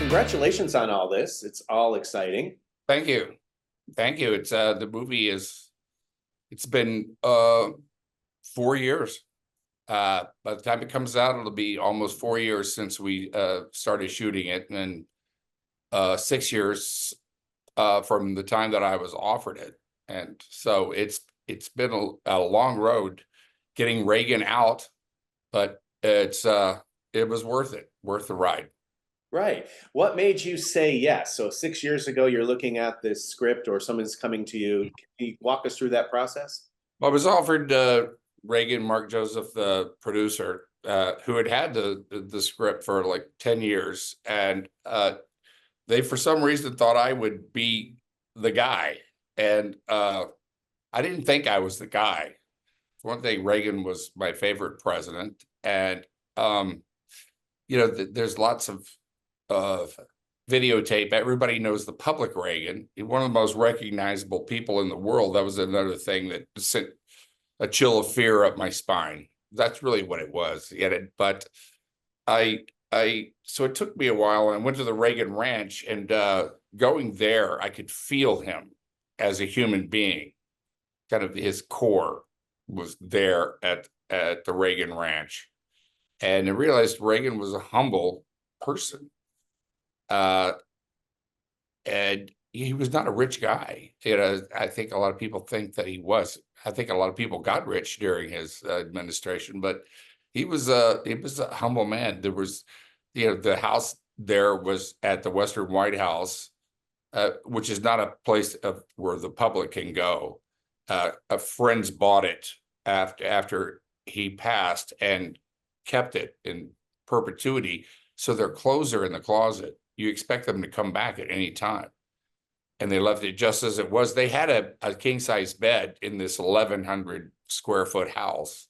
congratulations on all this. It's all exciting. Thank you. Thank you. It's the movie it's been 4 years. By the time it comes out, it'll be almost 4 years since we started shooting it, and 6 years from the time that I was offered it. And so it's been a long road getting Reagan out, but it was worth it, worth the ride. Right. What made you say yes? So 6 years ago, you're looking at this script or someone's coming to you. Can you walk us through that process? I was offered Reagan, Mark Joseph, the producer, who had the script for like 10 years. And they, for some reason, thought I would be the guy. And I didn't think I was the guy. For one thing, Reagan was my favorite president. And, there's lots of videotape. Everybody knows the public Reagan. He's one of the most recognizable people in the world. That was another thing that sent a chill of fear up my spine. That's really what it was. But so it took me a while, and I went to the Reagan Ranch, and going there, I could feel him as a human being. Kind of his core was there at the Reagan Ranch. And I realized Reagan was a humble person. And he was not a rich guy. I think a lot of people think that he was. I think a lot of people got rich during his administration, but he was a humble man. There was, the house there was at the Western White House, which is not a place where the public can go. Friends bought it after he passed and kept it in perpetuity. So their clothes are in the closet. You expect them to come back at any time. And they left it just as it was. They had a king-size bed in this 1,100 square foot house,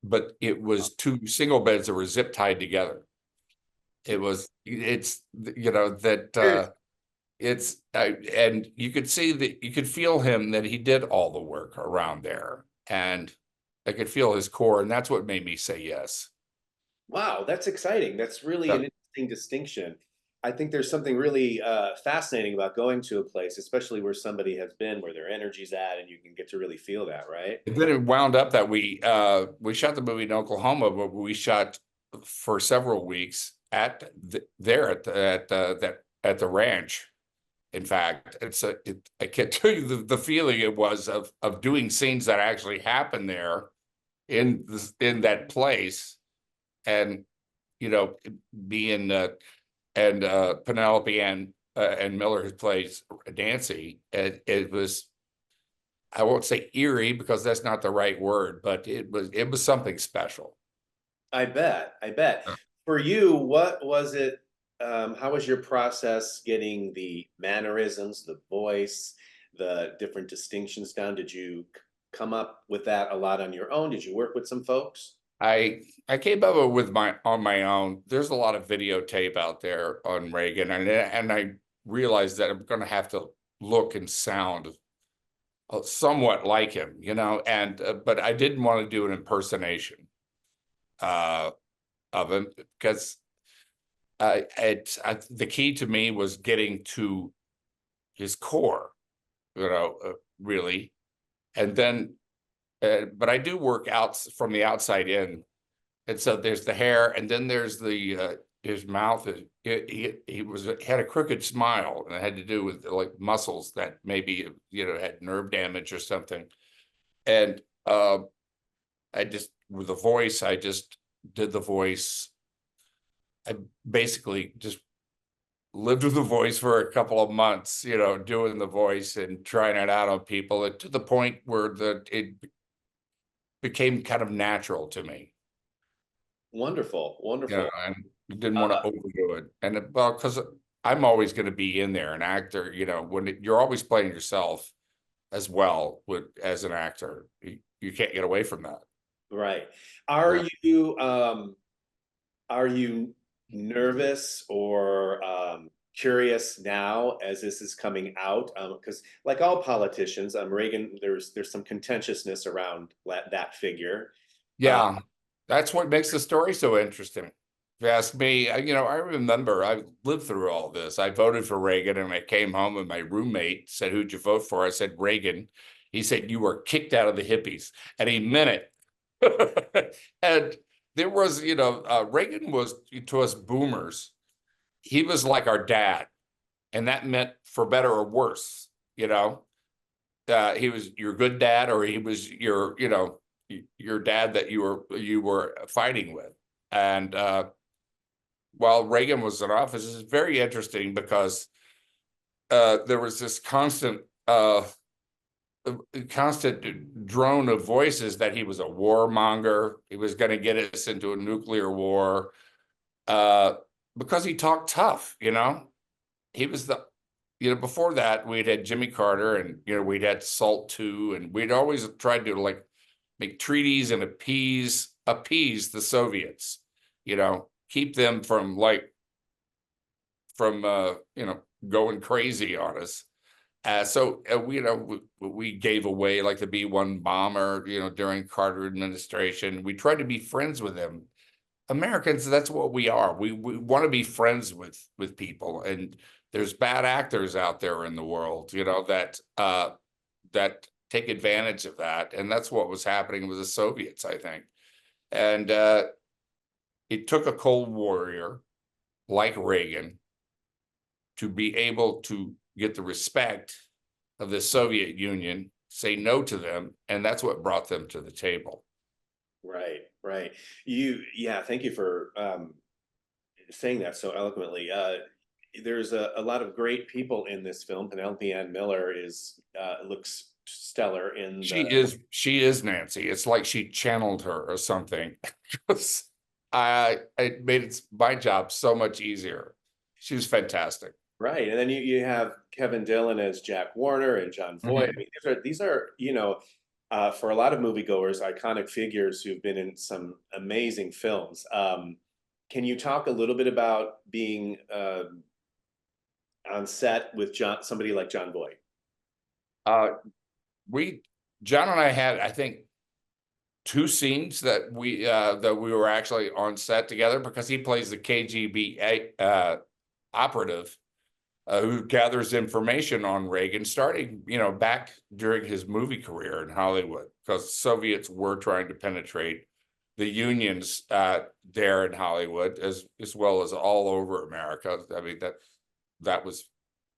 but it was two single beds that were zip tied together. And you could see that, you could feel him, that he did all the work around there, and I could feel his core, and that's what made me say yes. Wow, that's exciting. That's really an interesting distinction. I think there's something really fascinating about going to a place, especially where somebody has been, where their energy's at, and you can get to really feel that, right? And then it wound up that we shot the movie in Oklahoma, but we shot for several weeks at the ranch. In fact, I can't tell you the feeling it was of doing scenes that actually happened there in that place, and being and Penelope and Miller, who plays Nancy. It was, I won't say eerie because that's not the right word, but it was something special. I bet. For you, what was it? How was your process getting the mannerisms, the voice, the different distinctions down? Did you come up with that a lot on your own? Did you work with some folks? I came up with on my own. There's a lot of videotape out there on Reagan, and I realized that I'm going to have to look and sound somewhat like him, and but I didn't want to do an impersonation of him, because the key to me was getting to his core, really, and then. But I do work out from the outside in, and so there's the hair, and then there's the his mouth. He had a crooked smile, and it had to do with like muscles that maybe had nerve damage or something. And I just, with the voice, I just did the voice. I basically just lived with the voice for a couple of months, doing the voice and trying it out on people, and to the point where it became kind of natural to me. Wonderful. And didn't want to overdo it. And because I'm always going to be in there, an actor, when you're always playing yourself as well as an actor, you can't get away from that. Right. Are you nervous or curious now as this is coming out? Because like all politicians, Reagan, there's some contentiousness around that figure. Yeah, that's what makes the story so interesting. you ask me, I remember I lived through all this. I voted for Reagan, and I came home and my roommate said, "Who'd you vote for?" I said, "Reagan." He said, "You were kicked out of the hippies." And he meant it. And there was, Reagan was, to us boomers, he was like our dad. And that meant for better or worse, he was your good dad, or he was your dad that you were fighting with. And while Reagan was in office, it's very interesting because there was this constant drone of voices that he was a warmonger. He was going to get us into a nuclear war because he talked tough. He was before that we'd had Jimmy Carter, and we'd had SALT II, and we'd always tried to like make treaties and appease the Soviets, keep them from going crazy on us. So we gave away like the B-1 bomber, during Carter administration. We tried to be friends with them. Americans, that's what we are. We want to be friends with people, and there's bad actors out there in the world, that take advantage of that, and that's what was happening with the Soviets, I think. And it took a Cold Warrior like Reagan to be able to get the respect of the Soviet Union, say no to them, and that's what brought them to the table. Right, right. Thank you for saying that so eloquently. There's a lot of great people in this film. Penelope Ann Miller looks stellar in She is Nancy. It's like she channeled her or something. It made my job so much easier. She was fantastic. right. And then you have Kevin Dillon as Jack Warner and John Voight. I mean, these are for a lot of moviegoers, iconic figures who've been in some amazing films. Can you talk a little bit about being on set with somebody like John Voight? John and I had, I think, 2 scenes that we were actually on set together, because he plays the KGB operative who gathers information on Reagan, starting back during his movie career in Hollywood, because Soviets were trying to penetrate the unions there in Hollywood, as well as all over America. I mean, that was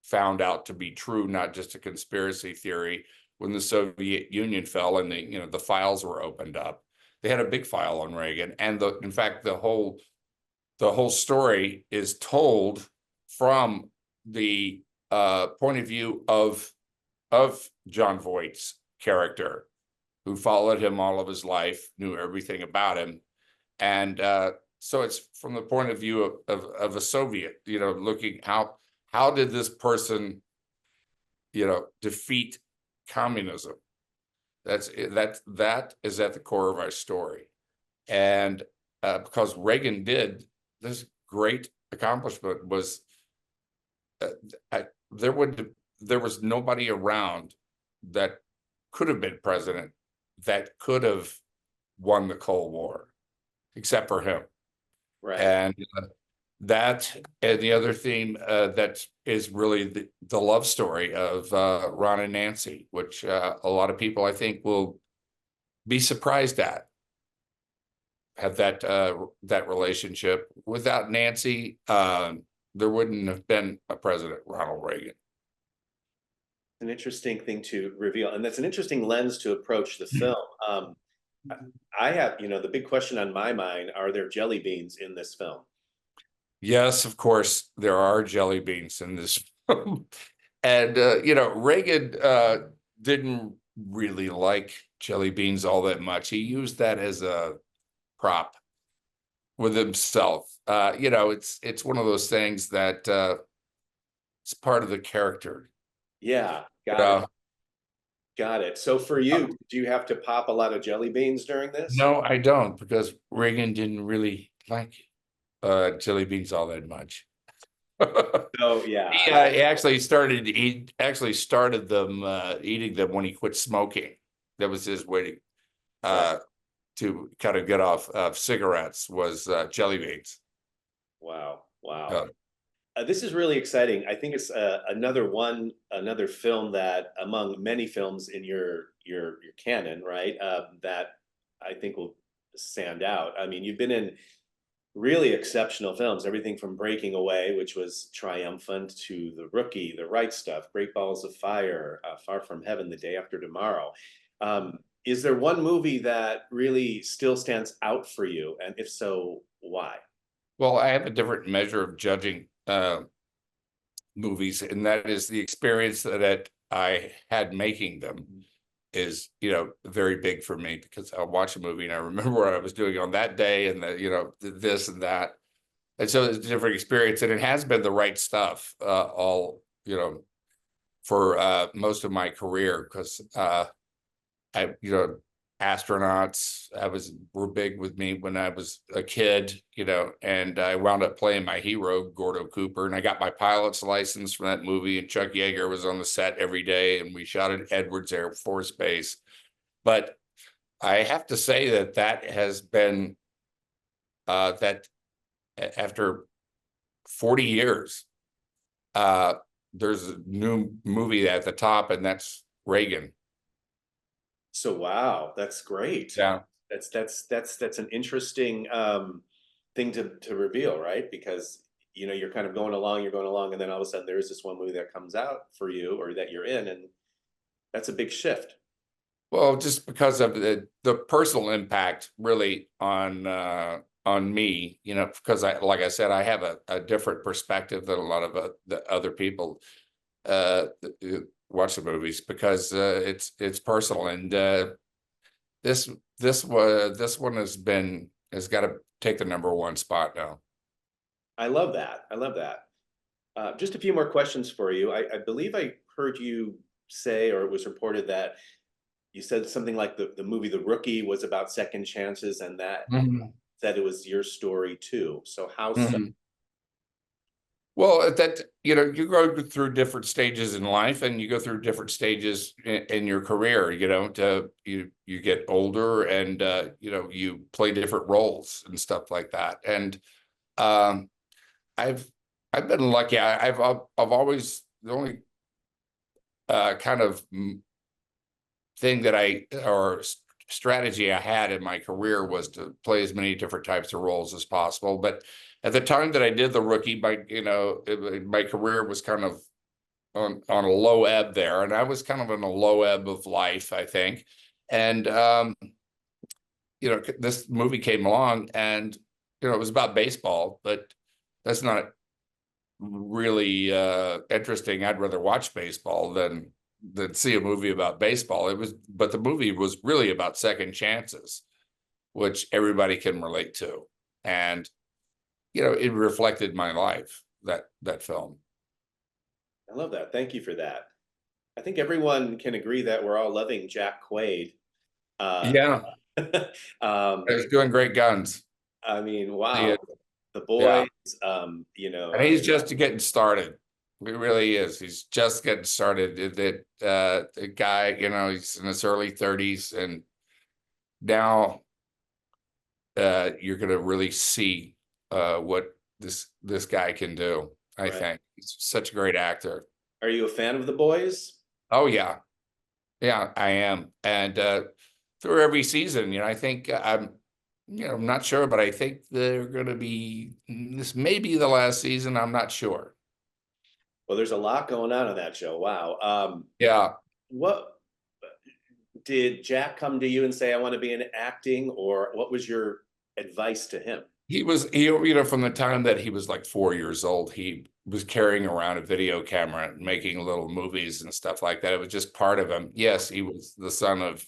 found out to be true, not just a conspiracy theory. When the Soviet Union fell and the files were opened up, they had a big file on Reagan, and in fact the whole story is told from the point of view of John Voight's character, who followed him all of his life, knew everything about him, and so it's from the point of view of a Soviet, looking how did this person, defeat communism. That is at the core of our story. And because Reagan did this great accomplishment, was there was nobody around that could have been president that could have won the Cold War except for him. Right. And and the other theme that is really the love story of Ron and Nancy, which a lot of people, I think, will be surprised at. Have that relationship. Without Nancy, there wouldn't have been a President Ronald Reagan. An interesting thing to reveal, and that's an interesting lens to approach the film. I have, the big question on my mind: are there jelly beans in this film? Yes, of course, there are jelly beans in this film. And, Reagan didn't really like jelly beans all that much. He used that as a prop with himself. It's one of those things that it's part of the character. Yeah, got it. Got it. So for you, do you have to pop a lot of jelly beans during this? No, I don't, because Reagan didn't really like jelly beans all that much. Oh yeah. He actually started them eating them when he quit smoking. That was his way to kind of get off cigarettes, was jelly beans. Wow. Wow. Uh, This is really exciting. I think it's another film that, among many films in your canon, right? That I think will stand out. I mean, you've been in really exceptional films, everything from Breaking Away, which was triumphant, to The Rookie, The Right Stuff, Great Balls of Fire, Far From Heaven, The Day After Tomorrow. Is there one movie that really still stands out for you? And if so, why? well, I have a different measure of judging movies, and that is the experience that I had making them is, very big for me, because I'll watch a movie and I remember what I was doing on that day, and this and that. And so it's a different experience, and it has been The Right Stuff, all, for most of my career, because I, astronauts, were big with me when I was a kid, and I wound up playing my hero, Gordo Cooper, and I got my pilot's license from that movie, and Chuck Yeager was on the set every day, and we shot at Edwards Air Force Base. But I have to say that has been, that after 40 years, there's a new movie at the top, and that's Reagan. So wow, that's great. Yeah. That's an interesting thing to reveal, right? Because you're kind of you're going along, and then all of a sudden there's this one movie that comes out for you, or that you're in, and that's a big shift. Well, just because of the personal impact really on me, because like I said, I have a different perspective than a lot of the other people that watch the movies, because it's personal, and this this one has got to take the #1 spot now. I love that. I love that. Just a few more questions for you. I believe I heard you say, or it was reported that you said something like the movie The Rookie was about second chances, and that Mhm. said it was your story too. So how so? Mhm. Well, you go through different stages in life, and you go through different stages in your career. You get older, and you play different roles and stuff like that. And um, I've I've been lucky. I've always, the only kind of thing that strategy I had in my career was to play as many different types of roles as possible. But at the time that I did The Rookie, my career was kind of on a low ebb there, and I was kind of in a low ebb of life, I think. And this movie came along, and it was about baseball, but that's not really interesting. I'd rather watch baseball than see a movie about baseball. But the movie was really about second chances, which everybody can relate to, and it reflected my life, that film. I love that. Thank you for that. I think everyone can agree that we're all loving Jack Quaid. Uh, Yeah, um, he's doing great guns. I mean, Yeah, wow, The yeah, Boys. and he's just getting started. He really is. He's just getting started. The guy, he's in his early 30s, and now you're going to really see what this guy can do. I Right. think he's such a great actor. Are you a fan of The Boys? Oh yeah, yeah, I am. And through every season, I think I'm not sure, but I think they're going to be. This may be the last season. I'm not sure. Well, there's a lot going on that show. Wow. Yeah, What did Jack come to you and say, I want to be in acting, or what was your advice to him? from the time that he was like 4 years old, he was carrying around a video camera and making little movies and stuff like that. It was just part of him. Yes, he was the son of,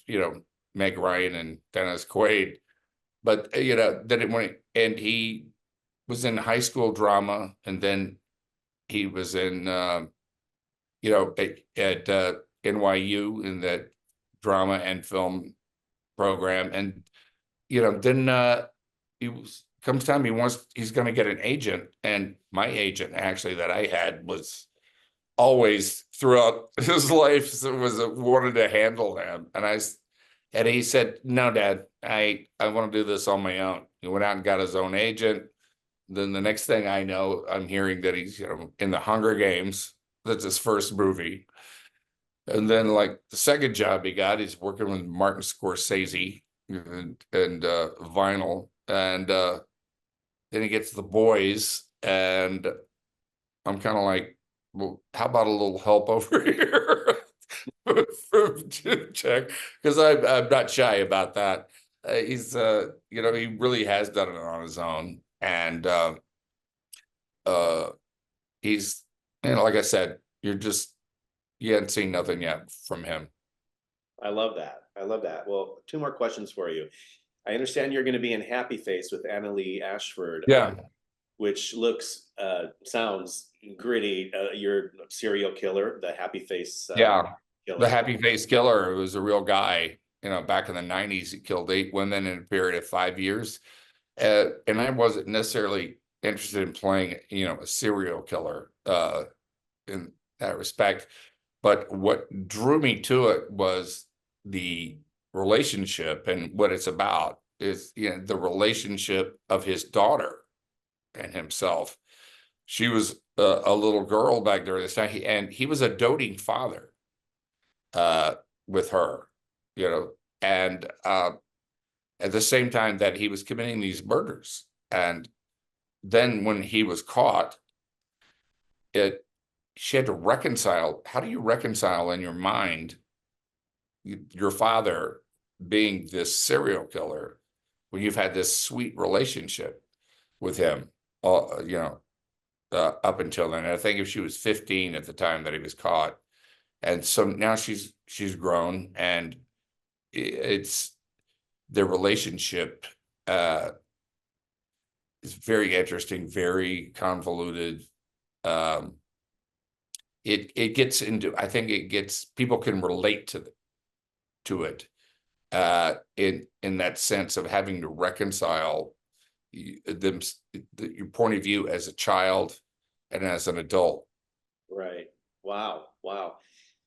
Meg Ryan and Dennis Quaid, but and he was in high school drama, and then he was in, at NYU in that drama and film program. And, then he was comes time he's going to get an agent, and my agent actually that I had was always throughout his life wanted to handle him, and he said, no, Dad, I want to do this on my own. He went out and got his own agent, then the next thing I know, I'm hearing that he's, in the Hunger Games. That's his first movie. And then like the second job he got, he's working with Martin Scorsese and Vinyl. And then he gets The Boys, and I'm kind of like, well, how about a little help over here from Jim Check? Because I'm not shy about that. He's he really has done it on his own, and uh, he's, like I said, you haven't seen nothing yet from him. I love that. I love that. Well, two more questions for you. I understand you're going to be in Happy Face with Annalee Ashford, Yeah, which sounds gritty. You're a serial killer, the Happy Face yeah. The killer. Happy Face Killer was a real guy. Back in the 90s, he killed 8 women in a period of 5 years. And I wasn't necessarily interested in playing, a serial killer in that respect. But what drew me to it was the relationship, and what it's about is, the relationship of his daughter and himself. She was a little girl back during this time, and he was a doting father with her, and at the same time that he was committing these murders. And then when he was caught, she had to reconcile. How do you reconcile in your mind your father being this serial killer when you've had this sweet relationship with him, up until then? And I think if she was 15 at the time that he was caught, and so now she's grown, and it's their relationship is very interesting, very convoluted. It gets into, I think it gets, people can relate to it in that sense of having to reconcile your point of view as a child and as an adult. Right. Wow. Wow.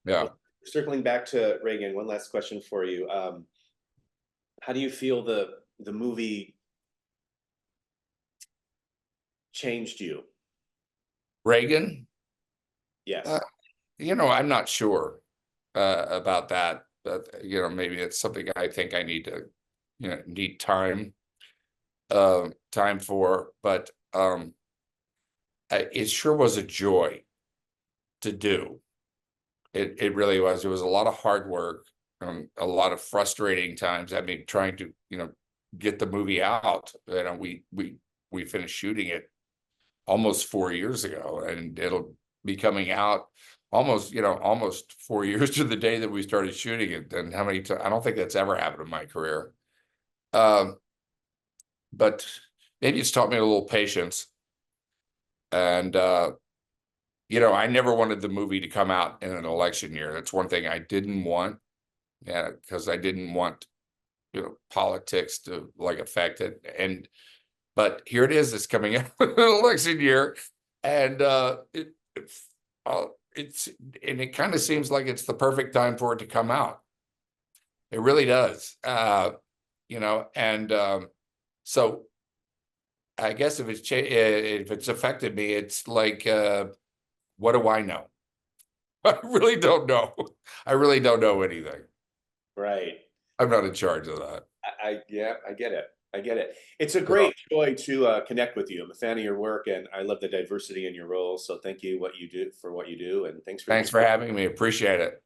Yeah. Well, circling back to Reagan, one last question for you. How do you feel the movie changed you? Reagan, Yes. I'm not sure about that, but maybe it's something I think I need to, need time for, but it sure was a joy to do. It really was. It was a lot of hard work, a lot of frustrating times. I mean, trying to, get the movie out. We finished shooting it almost 4 years ago, and it'll be coming out almost 4 years to the day that we started shooting it. And how many times? I don't think that's ever happened in my career. But maybe it's taught me a little patience. And I never wanted the movie to come out in an election year. That's one thing I didn't want. Yeah, because I didn't want, politics to affect it. But here it is. It's coming out in an election year, and it kind of seems like it's the perfect time for it to come out. It really does. And so I guess if it's affected me, it's like, what do I know? I really don't know. I really don't know anything. Right. I'm not in charge of that. Yeah, I get it. I get it. It's a Yeah. great joy to connect with you. I'm a fan of your work, and I love the diversity in your roles. So thank you for what you do, and thanks for Thanks for having me. Appreciate it.